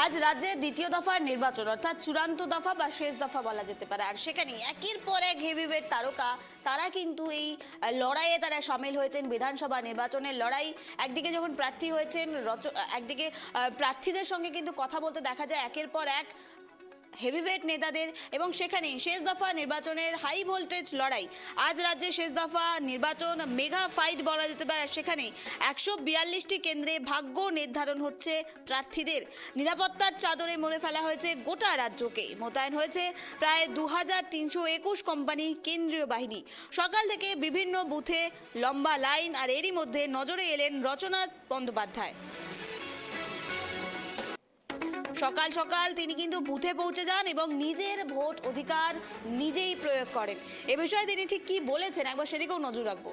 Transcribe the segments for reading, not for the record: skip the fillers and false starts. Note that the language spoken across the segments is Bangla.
আজ রাজ্যে দ্বিতীয় দফার নির্বাচন অর্থাৎ চূড়ান্ত দফা বা শেষ দফা বলা যেতে পারে। আর সেখানে একের পর এক হেভিওয়েট তারকা তারা কিন্তু এই লড়াইয়ে তারা সামিল হয়েছেন। বিধানসভা নির্বাচনের লড়াই, একদিকে যখন প্রার্থী হয়েছেন একদিকে প্রার্থীদের সঙ্গে কিন্তু কথা বলতে দেখা যায় একের পর এক হেভিওয়েট নেতাদের, এবং সেখানে শেষ দফা নির্বাচনের হাই ভোল্টেজ লড়াই। আজ রাজ্যে শেষ দফা নির্বাচন মেগা ফাইট বলা যেতে পারে। সেখানে 142টি কেন্দ্রে ভাগ্য নির্ধারণ হচ্ছে প্রার্থীদের। নিরাপত্তার চাদরে মুড়ে ফেলা হয়েছে গোটা রাজ্যকে। মোতায়েন হয়েছে প্রায় 2321 কোম্পানি কেন্দ্রীয় বাহিনী। সকাল থেকে বিভিন্ন বুথে লম্বা লাইন, আর এরই মধ্যে নজরে এলেন রচনা বন্দ্যোপাধ্যায়। সকাল সকাল তিনি কিন্তু বুথে পৌঁছে যান এবং নিজের ভোট অধিকার নিজেই প্রয়োগ করেন। এ বিষয়ে তিনি ঠিক কি বলেছেন একবার সেদিকেও নজর রাখবো।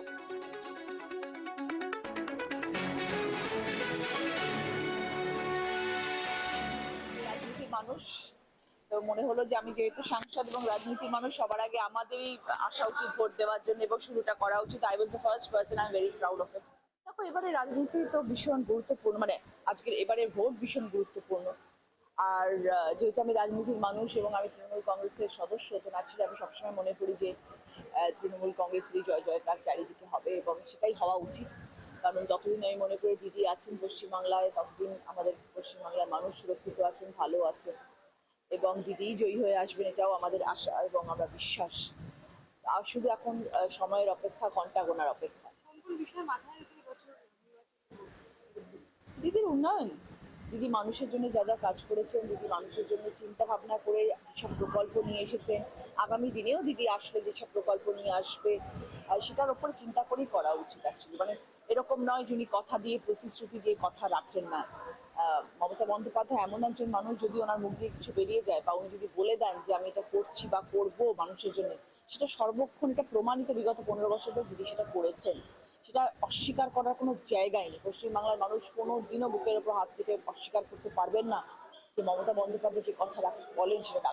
রাজনীতির মানুষ তো মনে হলো যে আমি যেহেতু সাংসদ এবং রাজনীতির মানুষ, সবার আগে আমাদেরই আসা উচিত ভোট দেওয়ার জন্য এবং শুরুটা করা উচিত। I was the first person, I am very proud of it. দেখো, এবারে রাজনীতি তো ভীষণ গুরুত্বপূর্ণ, মানে আজকের এবারে ভোট ভীষণ গুরুত্বপূর্ণ। আর যেহেতু আমি রাজনীতির মানুষ এবং আমি তৃণমূল কংগ্রেসের সদস্য, তো ন্যাচুরালি আমি সবসময় মনে করি যে তৃণমূল কংগ্রেসেরই জয় জয়কার চারিদিকে হবে এবং সেটাই হওয়া উচিত। কারণ যতদিন আমি মনে করি দিদি আছেন পশ্চিমবাংলায়, ততদিন আমাদের পশ্চিমবাংলার মানুষ সুরক্ষিত আছেন, ভালো আছেন এবং দিদিই জয়ী হয়ে আসবেন, এটাও আমাদের আশা এবং আমরা বিশ্বাস। আর শুধু এখন সময়ের অপেক্ষা, ঘন্টা গোনার অপেক্ষা। দিদির উন্নয়ন, দিদি মানুষের জন্য যা যা কাজ করেছেন, দিদি মানুষের জন্য চিন্তা ভাবনা করে যেসব প্রকল্প নিয়ে এসেছেন, আগামী দিনেও দিদি আসলে যেসব প্রকল্প নিয়ে আসবে সেটার ওপরে চিন্তা করেই করা উচিত অ্যাকচুয়ালি। মানে এরকম নয় যিনি কথা দিয়ে, প্রতিশ্রুতি দিয়ে কথা রাখেন না। মমতা বন্দ্যোপাধ্যায় এমন একজন মানুষ, যদি ওনার মুখ দিয়ে কিছু বেরিয়ে যায় বা উনি যদি বলে দেন যে আমি এটা করছি বা করবো মানুষের জন্য, সেটা সর্বক্ষণ এটা প্রমাণিত। বিগত 15 বছর ধরে দিদি সেটা করেছেন, সেটা অস্বীকার করার কোনো জায়গায় নেই। পশ্চিমবাংলার মানুষ কোনো দিনও বুকের ওপর হাত থেকে অস্বীকার করতে পারবেন না যে মমতা বন্দ্যোপাধ্যায় যে কথা বলেন সেটা